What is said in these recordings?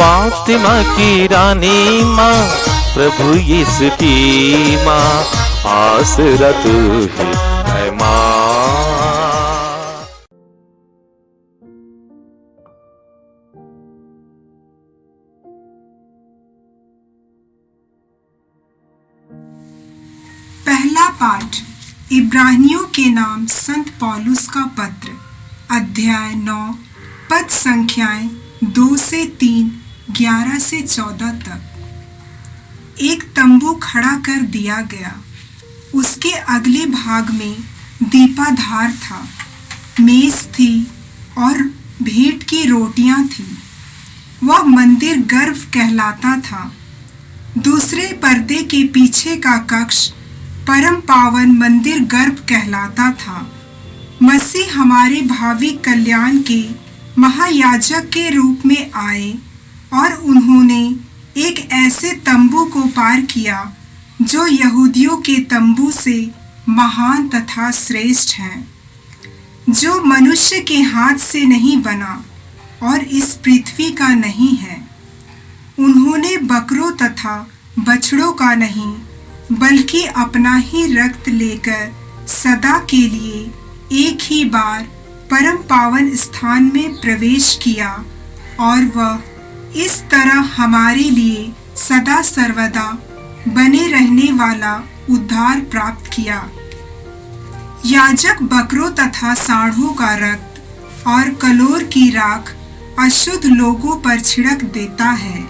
फातिमा की रानी माँ, प्रभु यीशु की माँ, आसरा तू ही है माँ। पहला पाठ इब्रानियों के नाम संत पौलुस का पत्र, अध्याय 9, पद संख्याएं 2 से 3, 11 से 14 तक। एक तंबू खड़ा कर दिया गया। उसके अगले भाग में दीपाधार था, मेज थी और भेंट की रोटियां थीं। वह मंदिर गर्भ कहलाता था। दूसरे पर्दे के पीछे का कक्ष परम पावन मंदिर गर्भ कहलाता था। मसीह हमारे भावी कल्याण के महायाजक के रूप में आए और उन्होंने एक ऐसे तंबू को पार किया जो यहूदियों के तंबू से महान तथा श्रेष्ठ है, जो मनुष्य के हाथ से नहीं बना और इस पृथ्वी का नहीं है। उन्होंने बकरों तथा बछड़ों का नहीं, बल्कि अपना ही रक्त लेकर सदा के लिए एक ही बार परम पावन स्थान में प्रवेश किया और वह इस तरह हमारे लिए सदा सर्वदा बने रहने वाला उद्धार प्राप्त किया। याजक बकरों तथा सांडों का रक्त और कलोर की राख अशुद्ध लोगों पर छिड़क देता है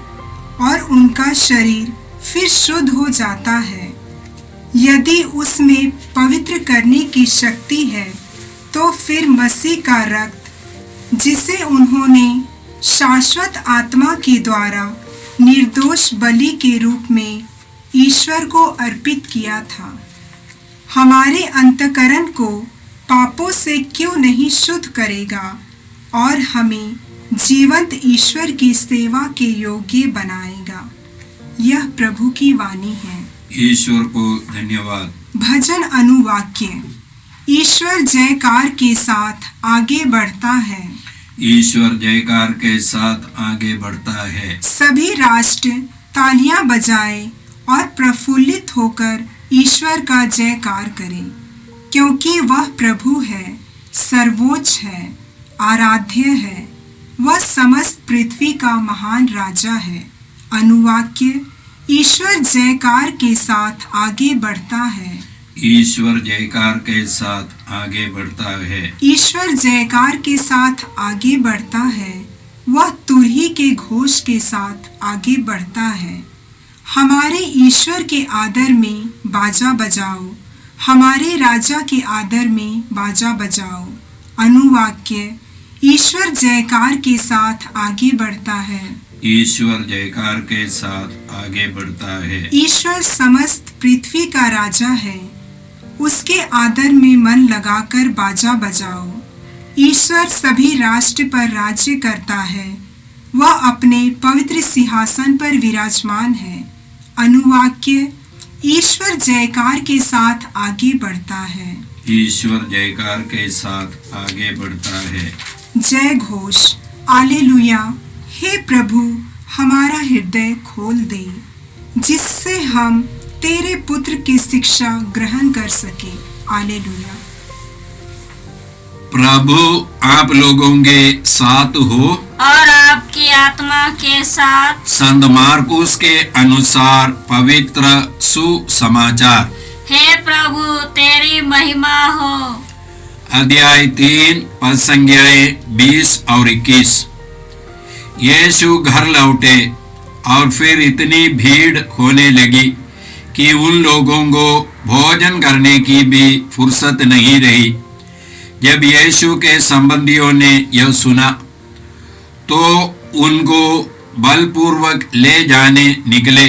और उनका शरीर फिर शुद्ध हो जाता है। यदि उसमें पवित्र करने की शक्ति है, तो फिर मसीह का रक्त, जिसे उन्होंने शाश्वत आत्मा के द्वारा निर्दोष बलि के रूप में ईश्वर को अर्पित किया था, हमारे अंतःकरण को पापों से क्यों नहीं शुद्ध करेगा और हमें जीवंत ईश्वर की सेवा के योग्य बनाएगा। यह प्रभु की वाणी है। ईश्वर को धन्यवाद। भजन अनुवाक्य। ईश्वर जयकार के साथ आगे बढ़ता है। ईश्वर जयकार के साथ आगे बढ़ता है। सभी राष्ट्र तालियां बजाएं और प्रफुल्लित होकर ईश्वर का जयकार करें, क्योंकि वह प्रभु है, सर्वोच्च है, आराध्य है। वह समस्त पृथ्वी का महान राजा है। अनुवाक्य। ईश्वर जयकार के साथ आगे बढ़ता है। ईश्वर जयकार के साथ आगे बढ़ता है। ईश्वर जयकार के साथ आगे बढ़ता है। वह तुरही के घोष के साथ आगे बढ़ता है। हमारे ईश्वर के आदर में बाजा बजाओ, हमारे राजा के आदर में बाजा बजाओ। अनुवाक्य। ईश्वर जयकार के साथ आगे बढ़ता है। ईश्वर जयकार के साथ आगे बढ़ता है। ईश्वर समस्त पृथ्वी का राजा है। उसके आदर में मन लगाकर बाजा बजाओ। ईश्वर सभी राष्ट्र पर राज्य करता है। वह अपने पवित्र सिंहासन पर विराजमान है। अनुवाक्य। ईश्वर जयकार के साथ आगे बढ़ता है। ईश्वर जयकार के साथ आगे बढ़ता है। जय घोष। आलेलुया। हे प्रभु, हमारा हृदय खोल दे, जिससे हम तेरे पुत्र की शिक्षा ग्रहण कर सके। आलेलुया। प्रभु आप लोगों के साथ हो और आपकी आत्मा के साथ। संत मार्कुस के अनुसार पवित्र सुसमाचार। हे प्रभु, तेरी महिमा हो। अध्याय 3, पद संख्याएं 20 और 21। यीशु घर लौटे और फिर इतनी भीड़ होने लगी कि उन लोगों को भोजन करने की भी फुर्सत नहीं रही। जब यीशु के संबंधियों ने यह सुना तो उनको बलपूर्वक ले जाने निकले,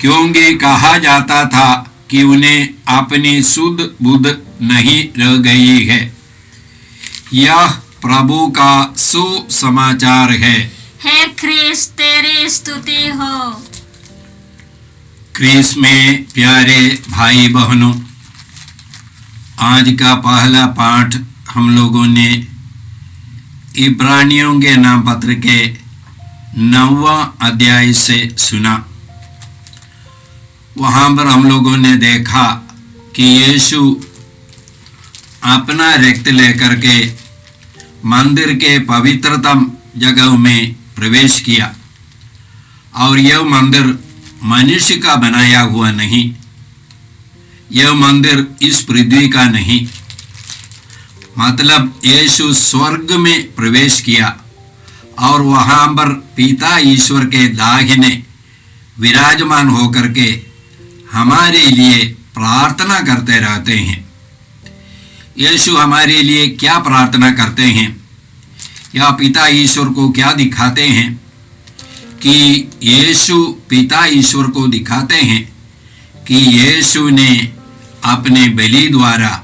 क्योंकि कहा जाता था कि उन्हें अपनी सुध बुध नहीं रह गई है। यह प्रभु का सुसमाचार है। हे ख्रीस्त, तेरी स्तुति हो। ख्रीस्त में प्यारे भाई बहनों, आज का पहला पाठ हम लोगों ने इब्रानियों के नाम पत्र के 9वां अध्याय से सुना। वहां पर हम लोगों ने देखा कि यीशु अपना रक्त लेकर के मंदिर के पवित्रतम जगह में प्रवेश किया, और यह मंदिर मनुष्य का बनाया हुआ नहीं, यह मंदिर इस पृथ्वी का नहीं। मतलब यीशु स्वर्ग में प्रवेश किया और वहां पर पिता ईश्वर के दाहिने विराजमान होकर के हमारे लिए प्रार्थना करते रहते हैं। यीशु हमारे लिए क्या प्रार्थना करते हैं या पिता ईश्वर को क्या दिखाते हैं कि यीशु पिता ईश्वर को दिखाते हैं कि यीशु ने अपने बलि द्वारा,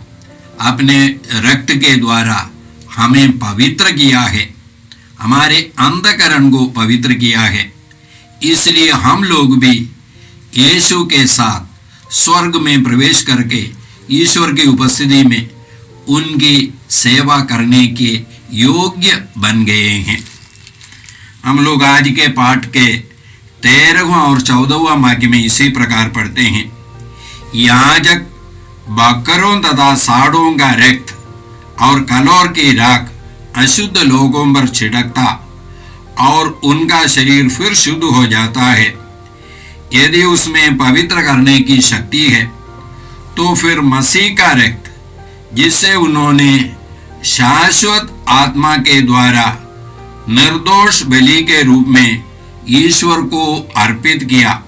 अपने रक्त के द्वारा हमें पवित्र किया है, हमारे अंतःकरण को पवित्र किया है। इसलिए हम लोग भी यीशु के साथ स्वर्ग में प्रवेश करके ईश्वर की उपस्थिति में उनकी सेवा करने के योग्य बन गए हैं। हम लोग आज के पाठ के 13वां और 14वां वाक्य में इसी प्रकार पढ़ते हैं, याजक बकरों तथा साड़ों का रक्त और कलौर की राख अशुद्ध लोगों पर छिड़कता और उनका शरीर फिर शुद्ध हो जाता है। यदि उसमें पवित्र करने की शक्ति है तो फिर मसीह का रक्त, जिससे उन्होंने शाश्वत आत्मा के द्वारा निर्दोष बलि के रूप में ईश्वर को अर्पित किया,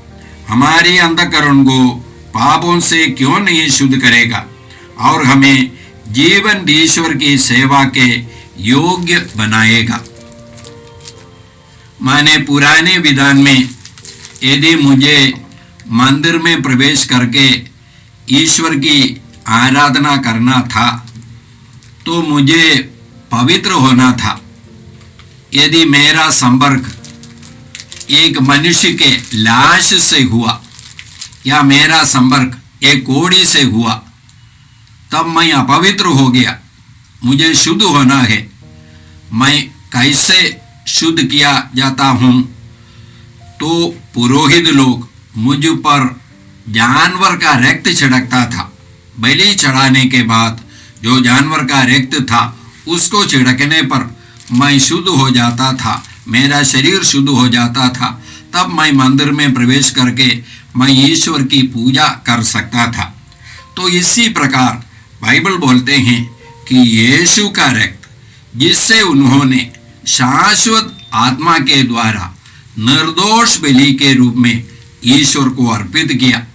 हमारे अंतःकरण को पापों से क्यों नहीं शुद्ध करेगा और हमें जीवन ईश्वर की सेवा के योग्य बनाएगा। माने पुराने विधान में यदि मुझे मंदिर में प्रवेश करके ईश्वर की आराधना करना था तो मुझे पवित्र होना था। यदि मेरा संपर्क एक मनुष्य के लाश से हुआ या मेरा संपर्क एक कोड़ी से हुआ तब मैं अपवित्र हो गया, मुझे शुद्ध होना है। मैं कैसे शुद्ध किया जाता हूँ? तो पुरोहित लोग मुझ पर जानवर का रक्त छिड़कता था। बलि चढ़ाने के बाद जो जानवर का रक्त था उसको छिड़कने पर मैं शुद्ध हो जाता था, मेरा शरीर शुद्ध हो जाता था। तब मैं मंदिर में प्रवेश करके मैं ईश्वर की पूजा कर सकता था। तो इसी प्रकार बाइबल बोलते हैं कि यीशु का रक्त, जिससे उन्होंने शाश्वत आत्मा के द्वारा निर्दोष बलि के रूप में ईश्वर को अर्पित किया,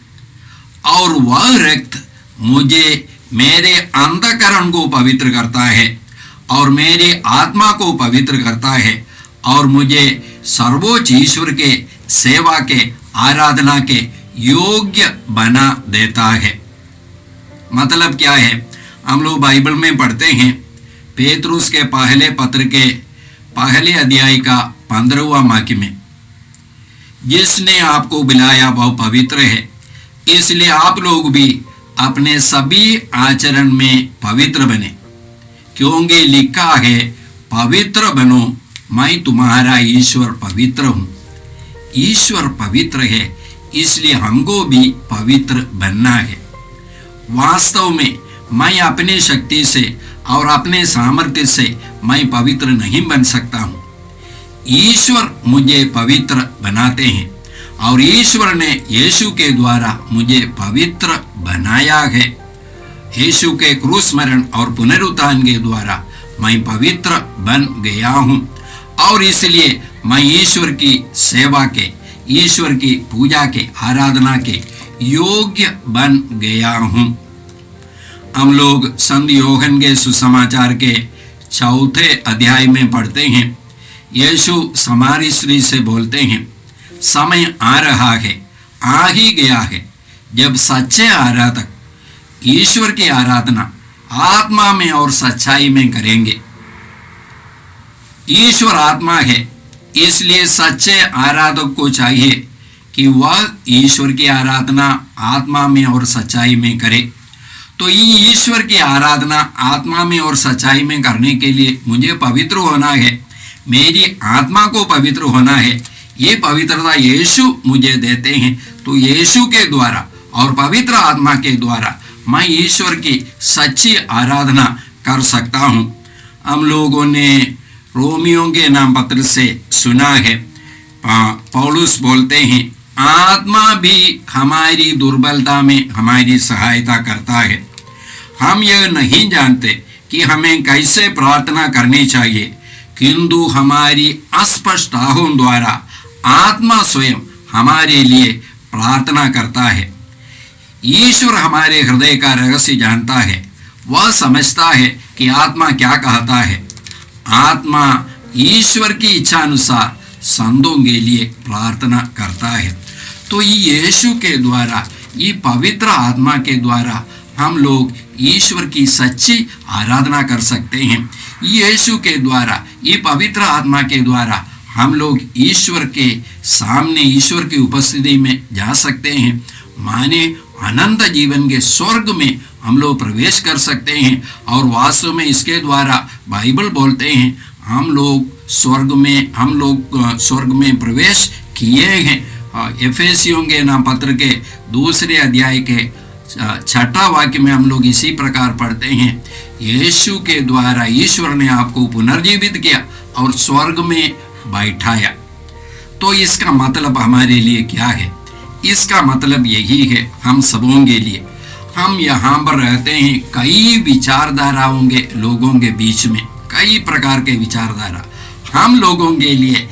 और वह रक्त मुझे मेरे अंतःकरण को पवित्र करता है और मेरी आत्मा को पवित्र करता है और मुझे सर्वोच्च ईश्वर के सेवा के आराधना के योग्य बना देता है। मतलब क्या है? हम लोग बाइबल में पढ़ते हैं पेतरुस के पहले पत्र के पहले अध्याय का 15वां वाक्य में, जिसने आपको बुलाया वह पवित्र है, इसलिए आप लोग भी अपने सभी आचरण में पवित्र बने, क्योंकि लिखा है, पवित्र बनो, मैं तुम्हारा ईश्वर पवित्र हूँ। ईश्वर पवित्र है, इसलिए हमको भी पवित्र बनना है। वास्तव में मैं अपनी शक्ति से और अपने सामर्थ्य से मैं पवित्र नहीं बन सकता हूँ। ईश्वर मुझे पवित्र बनाते हैं और ईश्वर ने यीशु के द्वारा मुझे पवित्र बनाया है। यीशु के क्रूस मरण और पुनरुत्थान के द्वारा मैं पवित्र बन गया हूँ और इसलिए मैं ईश्वर की सेवा के, ईश्वर की पूजा के, आराधना के योग्य बन गया हूँ। हम लोग संत योहन के सुसमाचार के 4 अध्याय में पढ़ते हैं, यीशु समारी स्त्री से बोलते हैं, समय आ रहा है, आ ही गया है, जब सच्चे आराधक ईश्वर की आराधना आत्मा में और सच्चाई में करेंगे। ईश्वर आत्मा है, इसलिए सच्चे आराधक को चाहिए कि वह ईश्वर की आराधना आत्मा में और सच्चाई में करे। तो ये ईश्वर की आराधना आत्मा में और सच्चाई में करने के लिए मुझे पवित्र होना है, मेरी आत्मा को पवित्र होना है, ये पवित्रता यीशु मुझे देते हैं। तो यीशु के द्वारा और पवित्र आत्मा के द्वारा मैं ईश्वर की सच्ची आराधना कर सकता हूँ। हम लोगों ने रोमियो के नाम पत्र से सुना है, पौलुस बोलते हैं, आत्मा भी हमारी दुर्बलता में हमारी सहायता करता है। हम यह नहीं जानते कि हमें कैसे प्रार्थना करनी चाहिए, किंतु हमारी अस्पष्टताओं द्वारा आत्मा स्वयं हमारे लिए प्रार्थना करता है। ईश्वर हमारे हृदय का रहस्य जानता है, वह समझता है कि आत्मा क्या कहता है। आत्मा ईश्वर की इच्छा अनुसार संतों के लिए प्रार्थना करता है। तो यीशु के द्वारा, ये पवित्र आत्मा के द्वारा हम लोग ईश्वर की सच्ची आराधना कर सकते हैं। यीशु के द्वारा, ये पवित्र आत्मा के द्वारा हम लोग ईश्वर के सामने, ईश्वर की उपस्थिति में जा सकते हैं। माने अनंत जीवन के स्वर्ग में हम लोग प्रवेश कर सकते हैं। और वास्तव में इसके द्वारा बाइबल बोलते हैं हम लोग स्वर्ग में प्रवेश किए हैं। एफेसियों के नाम पत्र के 2 अध्याय के 6 वाक्य में हम लोग इसी प्रकार पढ़ते हैं, यीशु के द्वारा ईश्वर ने आपको पुनर्जीवित किया और स्वर्ग में बैठाया। तो इसका मतलब हमारे लिए क्या है? इसका मतलब यही है, हम सबों के लिए, हम यहाँ पर रहते हैं कई विचारधाराओं के लोगों के बीच में, कई प्रकार के विचारधारा। हम लोगों के लिए,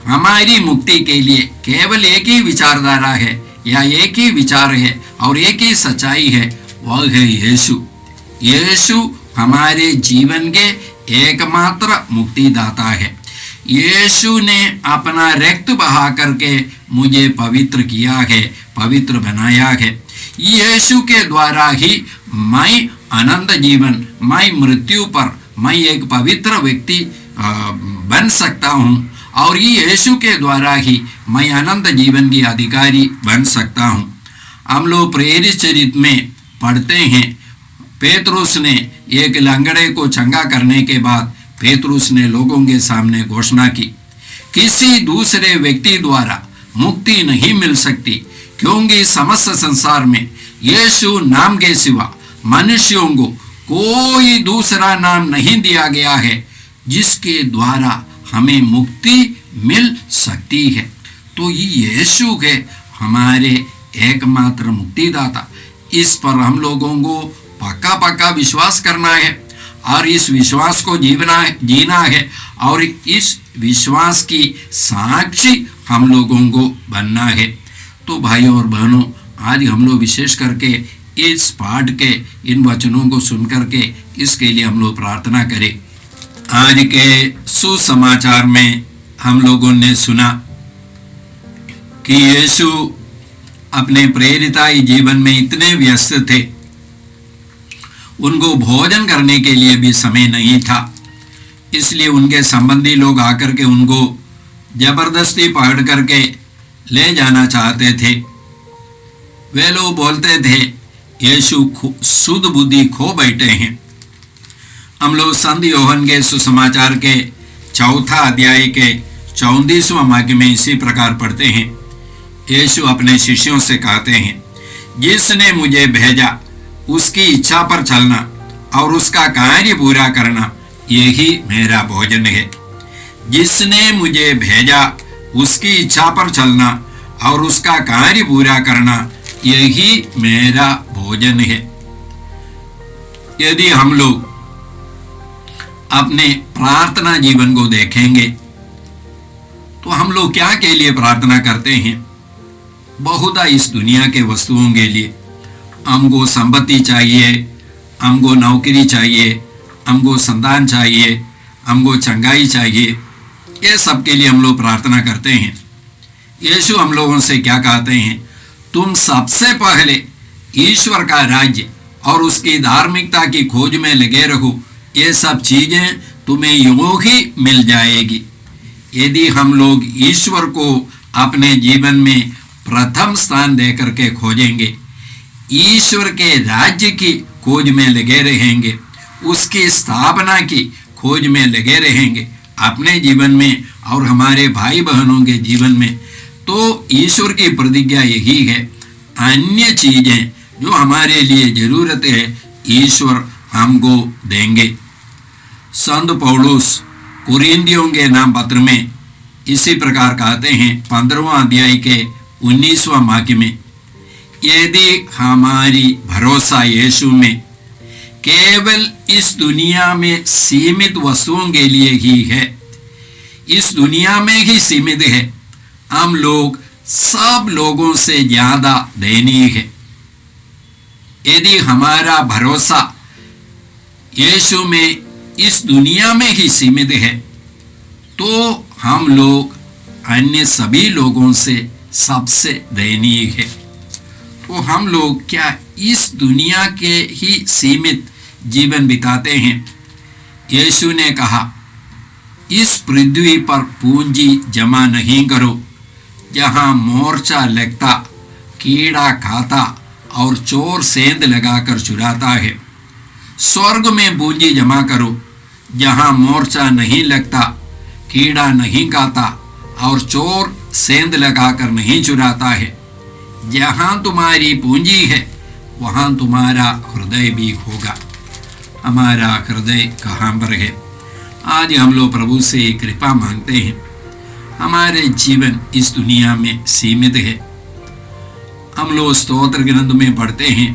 हमारी मुक्ति के लिए केवल एक ही विचारधारा है या एक ही विचार है और एक ही सच्चाई है, वह है यीशु। यीशु हमारे जीवन के एकमात्र मुक्तिदाता है। यीशु ने अपना रक्त बहा करके मुझे पवित्र किया है, पवित्र बनाया है। यीशु के द्वारा ही मैं अनंत जीवन, मैं मृत्यु पर मैं एक पवित्र व्यक्ति बन सकता हूँ और यीशु के द्वारा ही मैं अनंत जीवन की अधिकारी बन सकता हूँ। हम लोग प्रेरित चरित्र में पढ़ते हैं, पेतरुस ने एक लंगड़े को चंगा करने के बाद पेतरुस ने लोगों के सामने घोषणा की, किसी दूसरे व्यक्ति द्वारा मुक्ति नहीं मिल सकती, क्योंकि समस्त संसार में यीशु नाम के सिवा मनुष्यों को कोई दूसरा नाम नहीं दिया गया है जिसके द्वारा हमें मुक्ति मिल सकती है। तो ये यीशु है हमारे एकमात्र मुक्तिदाता। इस पर हम लोगों को पक्का विश्वास करना है और इस विश्वास को जीना है और इस विश्वास की साक्षी हम लोगों को बनना है। तो भाइयों और बहनों, आज हम लोग विशेष करके इस पाठ के इन वचनों को सुनकर के इसके लिए हम लोग प्रार्थना करें। आज के सुसमाचार में हम लोगों ने सुना कि यीशु अपने प्रेरिताई जीवन में इतने व्यस्त थे, उनको भोजन करने के लिए भी समय नहीं था। इसलिए उनके संबंधी लोग आकर के उनको जबरदस्ती पकड़ करके ले जाना चाहते थे। वे लोग बोलते थे यीशु शुद्ध बुद्धि खो बैठे हैं। हम लोग संत यूहन्ना के सुसमाचार के 4 अध्याय के 34वां वाक्य में इसी प्रकार पढ़ते हैं, यीशु अपने शिष्यों से कहते हैं, जिसने मुझे भेजा उसकी इच्छा पर चलना और उसका कार्य पूरा करना, यही मेरा भोजन है। जिसने मुझे भेजा उसकी इच्छा पर चलना और उसका कार्य पूरा करना, यही मेरा भोजन है। यदि हम लोग अपने प्रार्थना जीवन को देखेंगे तो हम लोग क्या के लिए प्रार्थना करते हैं? बहुधा इस दुनिया के वस्तुओं के लिए। हमको संपत्ति चाहिए, हमको नौकरी चाहिए, हमको संतान चाहिए, हमको चंगाई चाहिए, ये सब के लिए हम लोग प्रार्थना करते हैं। यीशु हम लोगों से क्या कहते हैं? तुम सबसे पहले ईश्वर का राज्य और उसकी धार्मिकता की खोज में लगे रहो, ये सब चीजें तुम्हें यूं ही मिल जाएगी। यदि हम लोग ईश्वर को अपने जीवन में प्रथम स्थान दे करके खोजेंगे, ईश्वर के राज्य की खोज में लगे रहेंगे, उसकी स्थापना की खोज में लगे रहेंगे, अपने जीवन में और हमारे भाई बहनों के जीवन में, तो ईश्वर की प्रतिज्ञा यही है, अन्य चीजें जो हमारे लिए जरूरत है ईश्वर हमको देंगे। संत पौलुस कुरिन्थियों के नाम पत्र में इसी प्रकार कहते हैं 15वां अध्याय के 19वां वाक्य में, यदि हमारी भरोसा यीशु में केवल इस दुनिया में सीमित वस्तुओं के लिए ही है, इस दुनिया में ही सीमित है, हम लोग सब लोगों से ज्यादा दयनीय है। यदि हमारा भरोसा यीशु में इस दुनिया में ही सीमित है, तो हम लोग अन्य सभी लोगों से सबसे दयनीय है। तो हम लोग क्या इस दुनिया के ही सीमित जीवन बिताते हैं? यीशु ने कहा, इस पृथ्वी पर पूंजी जमा नहीं करो जहां मोर्चा लगता, कीड़ा खाता और चोर सेंध लगाकर चुराता है। स्वर्ग में पूंजी जमा करो जहां मोर्चा नहीं लगता, कीड़ा नहीं खाता और चोर सेंध लगाकर नहीं चुराता है। जहां तुम्हारी पूंजी है वहां तुम्हारा हृदय भी होगा। हमारा हृदय कहाँ पर है? आज हम लोग प्रभु से कृपा मांगते हैं। हमारे जीवन इस दुनिया में सीमित है। हम लोग स्तोत्र ग्रंथ में पढ़ते हैं,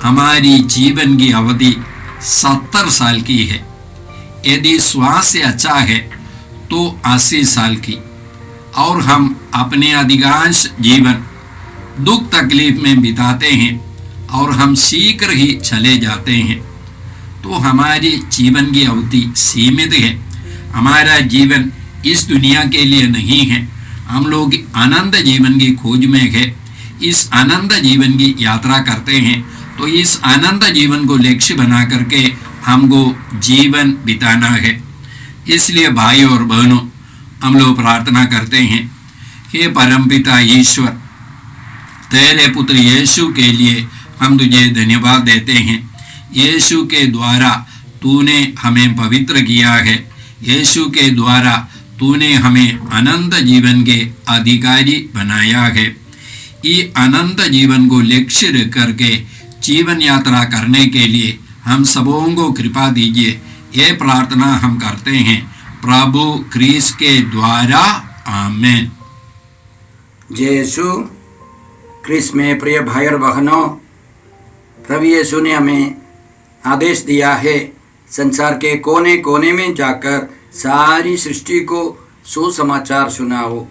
हमारी जीवन की अवधि 70 साल की है। यदि स्वास्थ्य अच्छा है तो 80 साल की, और हम अपने अधिकांश जीवन दुख तकलीफ में बिताते हैं और हम शीघ्र ही चले जाते हैं। तो हमारी जीवन की अवधि सीमित है। हमारा जीवन इस दुनिया के लिए नहीं है। हम लोग आनंद जीवन की खोज में है, इस आनंद जीवन की यात्रा करते हैं। तो इस आनंद जीवन को लक्ष्य बना करके हमको जीवन बिताना है। इसलिए भाई और बहनों, हम लोग प्रार्थना करते हैं, हे परमपिता ईश्वर, तेरे पुत्र यीशु के लिए हम तुझे धन्यवाद देते हैं। यीशु के द्वारा तूने हमें पवित्र किया है। यीशु के द्वारा तूने हमें अनंत जीवन के अधिकारी बनाया है। ये अनंत जीवन को लक्ष्य करके जीवन यात्रा करने के लिए हम सबों को कृपा दीजिए। ये प्रार्थना हम करते हैं प्रभु क्रिस्त के द्वारा, आमीन। जय यीशु क्रिस्त में प्रिय भाई और बहनों, प्रभु यीशु ने हमें आदेश दिया है संसार के कोने कोने में जाकर सारी सृष्टि को सुसमाचार सुनाओ।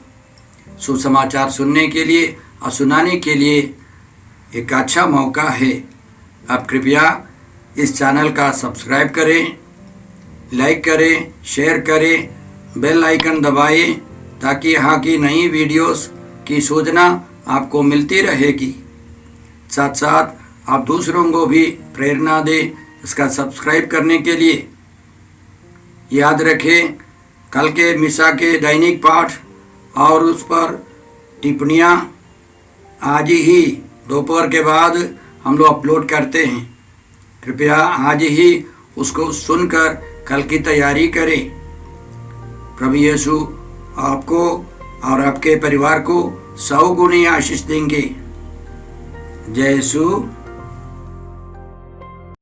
सुसमाचार सुनने के लिए और सुनाने के लिए एक अच्छा मौका है। आप कृपया इस चैनल का सब्सक्राइब करें, लाइक करें, शेयर करें, बेल आइकन दबाएं ताकि यहाँ की नई वीडियोस की सूचना आपको मिलती रहेगी। साथ साथ आप दूसरों को भी प्रेरणा दें इसका सब्सक्राइब करने के लिए। याद रखें, कल के मिसा के दैनिक पाठ और उस पर टिप्पणियाँ आज ही दोपहर के बाद हम लोग अपलोड करते हैं। कृपया आज ही उसको सुनकर कल की तैयारी करें। प्रभु यीशु आपको और आपके परिवार को 100 गुनी आशीष देंगे। जय यीशु।